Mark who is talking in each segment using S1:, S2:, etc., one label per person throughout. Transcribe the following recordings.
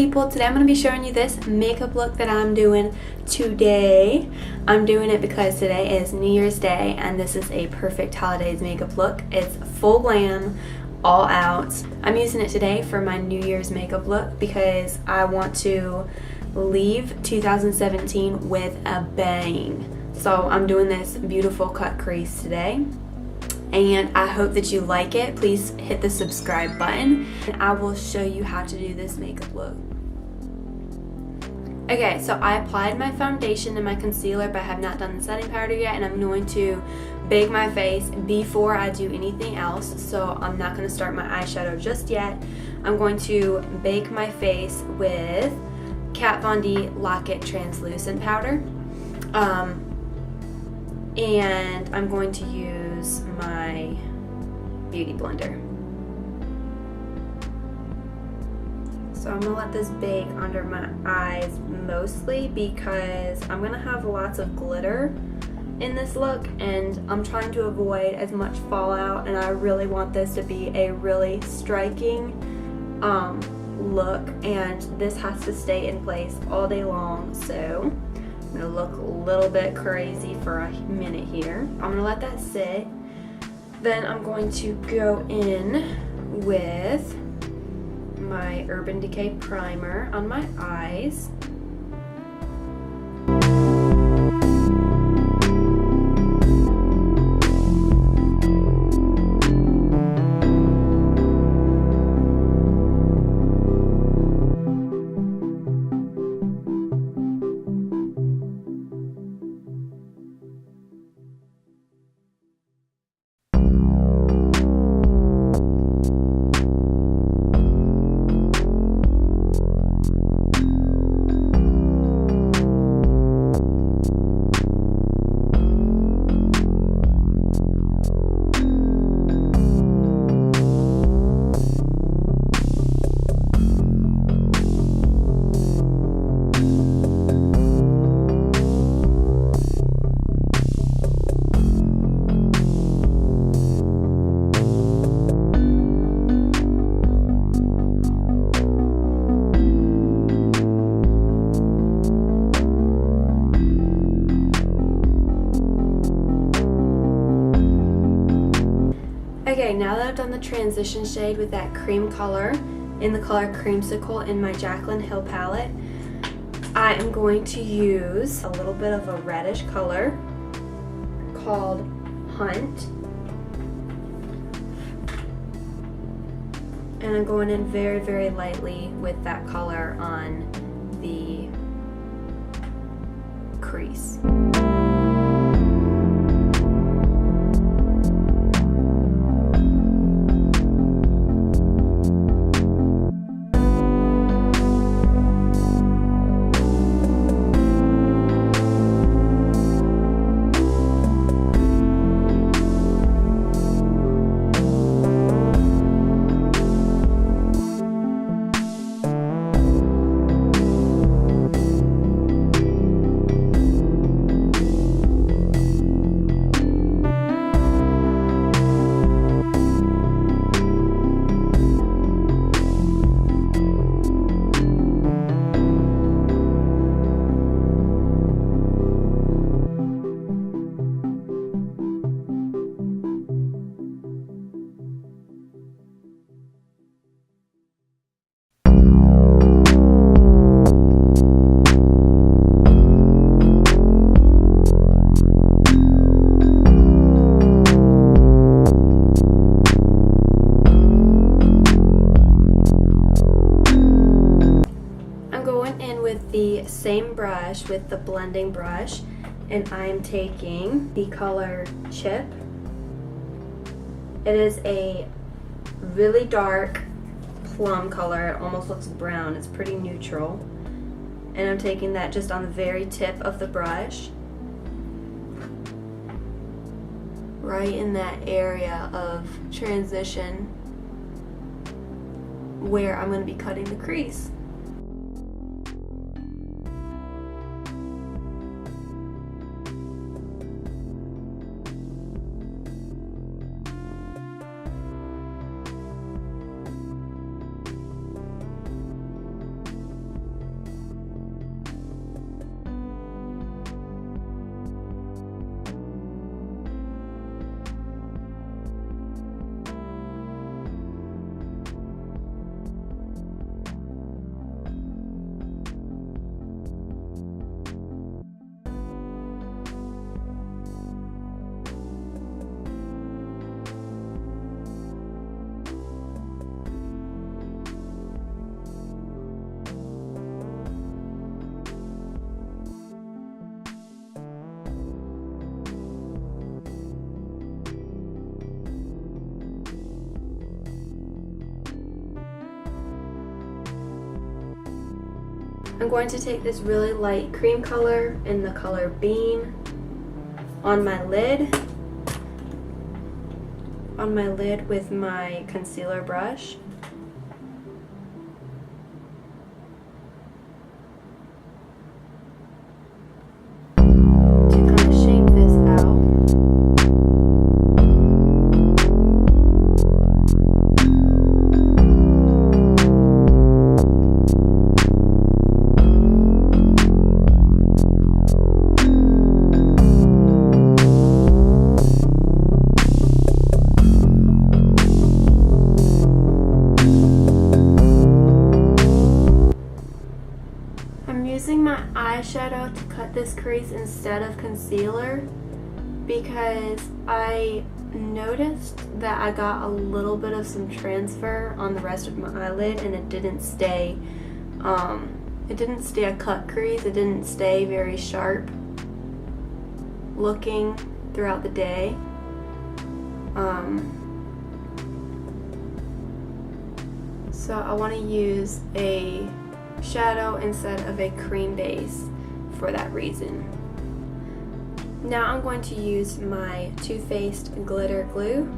S1: people, today I'm going to be showing you this makeup look that I'm doing today. I'm doing it because today is New Year's Day and this is a perfect holidays makeup look. It's full glam, all out. I'm using it today for my New Year's makeup look because I want to leave 2017 with a bang. So I'm doing this beautiful cut crease today. And I hope that you like it. Please hit the subscribe button and I will show you how to do this makeup look. Okay, so I applied my foundation and my concealer, but I have not done the setting powder yet, and I'm going to bake my face before I do anything else. So I'm not going to start my eyeshadow just yet. I'm going to bake my face with Kat Von D Lock It Translucent Powder. And I'm going to use my beauty blender. So I'm gonna let this bake under my eyes mostly because I'm gonna have lots of glitter in this look and I'm trying to avoid as much fallout, and I really want this to be a really striking look, and this has to stay in place all day long. So I'm gonna look a little bit crazy for a minute here. I'm gonna let that sit. Then I'm going to go in with my Urban Decay primer on my eyes. Okay, now that I've done the transition shade with that cream color in the color Creamsicle in my Jaclyn Hill palette, I am going to use a little bit of a reddish color called Hunt. And I'm going in very, very lightly with that color on the crease. The same brush with the blending brush, and I'm taking the color Chip. It is a really dark plum color. It almost looks brown. It's pretty neutral, and I'm taking that just on the very tip of the brush, right in that area of transition where I'm going to be cutting the crease. I'm going to take this really light cream color in the color Beam on my lid with my concealer brush. Using my eyeshadow to cut this crease instead of concealer because I noticed that I got a little bit of some transfer on the rest of my eyelid, and it didn't stay a cut crease. It didn't stay very sharp looking throughout the day. So I want to use a shadow instead of a cream base for that reason. Now I'm going to use my Too Faced glitter glue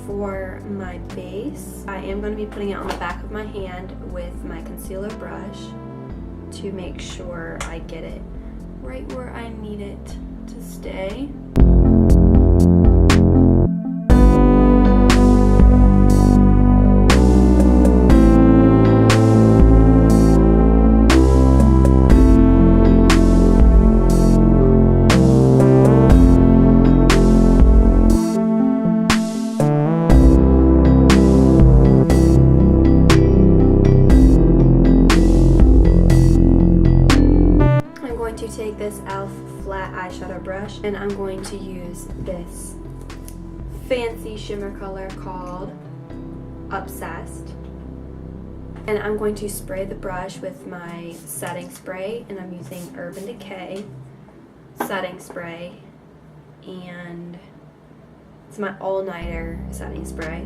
S1: for my base. I am going to be putting it on the back of my hand with my concealer brush to make sure I get it right where I need it to stay. Take this e.l.f. flat eyeshadow brush, and I'm going to use this fancy shimmer color called Obsessed, and I'm going to spray the brush with my setting spray, and I'm using Urban Decay setting spray, and it's my all-nighter setting spray,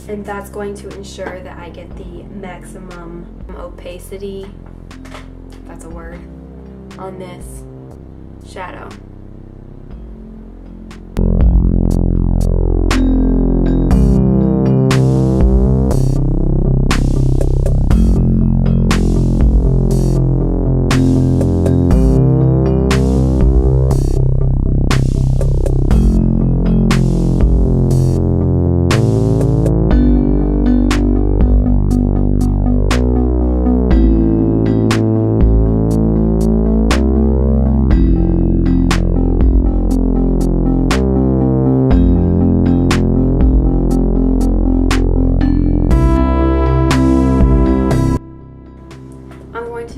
S1: and that's going to ensure that I get the maximum opacity, if that's a word, on this shadow.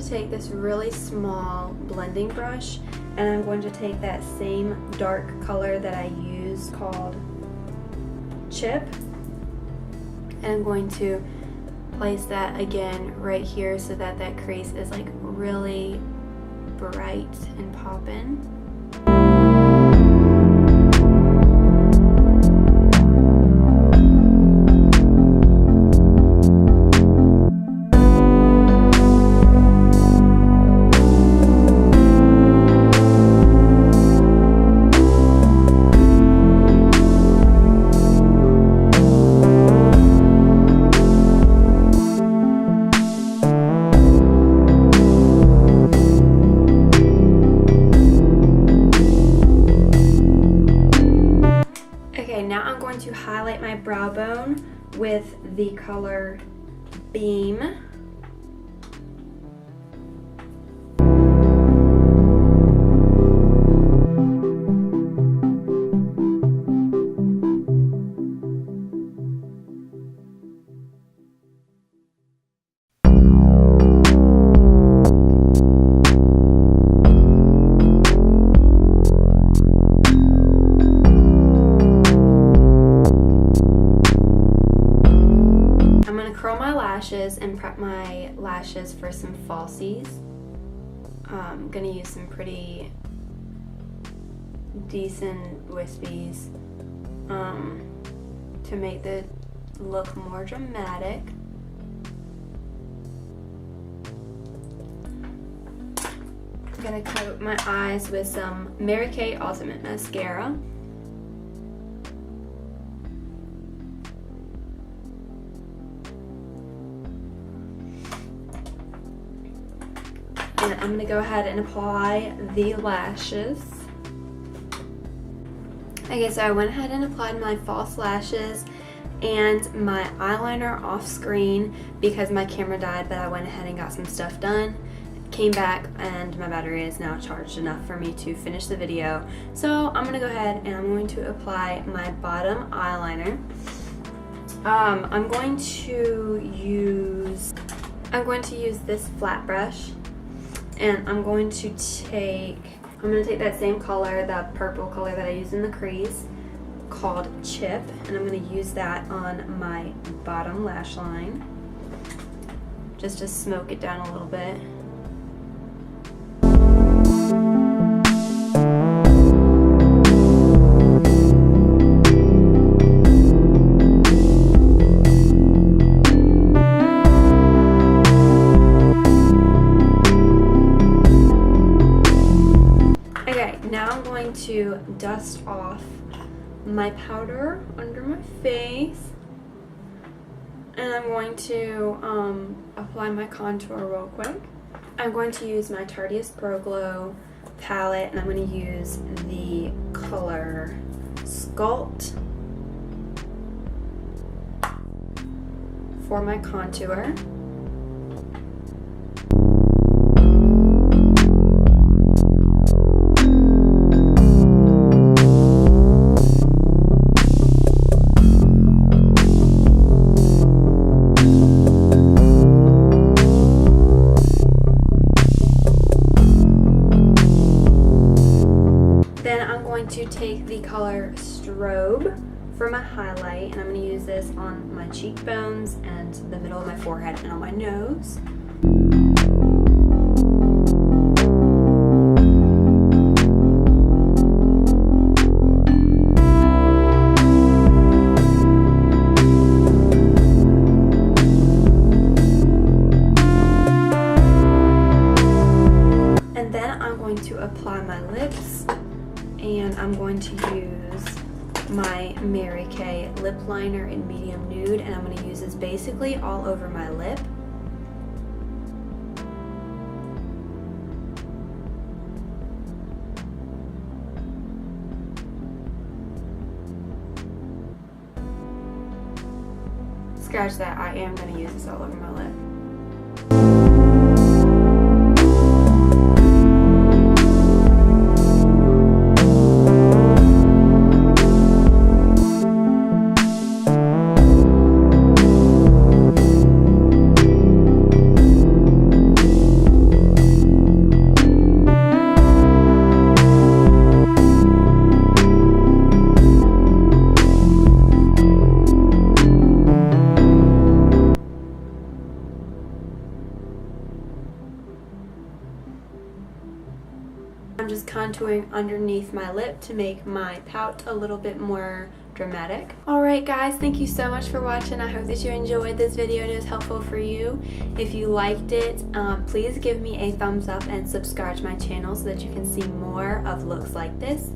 S1: Take this really small blending brush, and I'm going to take that same dark color that I used called Chip, and I'm going to place that again right here so that that crease is like really bright and poppin'. Now I'm going to highlight my brow bone with the color Beam. Curl my lashes and prep my lashes for some falsies. I'm gonna use some pretty decent wispies to make the look more dramatic. I'm gonna coat my eyes with some Mary Kay Ultimate Mascara. And I'm gonna go ahead and apply the lashes. Okay, so I went ahead and applied my false lashes and my eyeliner off screen because my camera died, but I went ahead and got some stuff done. Came back and my battery is now charged enough for me to finish the video. So I'm gonna go ahead and I'm going to apply my bottom eyeliner. I'm going to use this flat brush, and I'm going to take that same color, the purple color that I used in the crease, called Chip, and I'm going to use that on my bottom lash line just to smoke it down a little bit. Okay, now I'm going to dust off my powder under my face, and I'm going to apply my contour real quick. I'm going to use my Tarteist Pro Glow palette, and I'm going to use the color Sculpt for my contour. To take the color Strobe for my highlight, and I'm going to use this on my cheekbones and the middle of my forehead and on my nose. And then I'm going to apply my lips. And I'm going to use my Mary Kay lip liner in medium nude, and I'm going to use this basically all over my lip. Scratch that, I am going to use this all over my lip. I'm just contouring underneath my lip to make my pout a little bit more dramatic. Alright guys, thank you so much for watching. I hope that you enjoyed this video and it was helpful for you. If you liked it, please give me a thumbs up and subscribe to my channel so that you can see more of looks like this.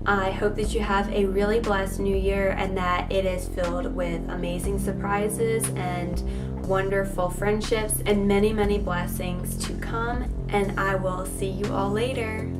S1: I hope that you have a really blessed new year and that it is filled with amazing surprises and wonderful friendships and many, many blessings to come. And I will see you all later.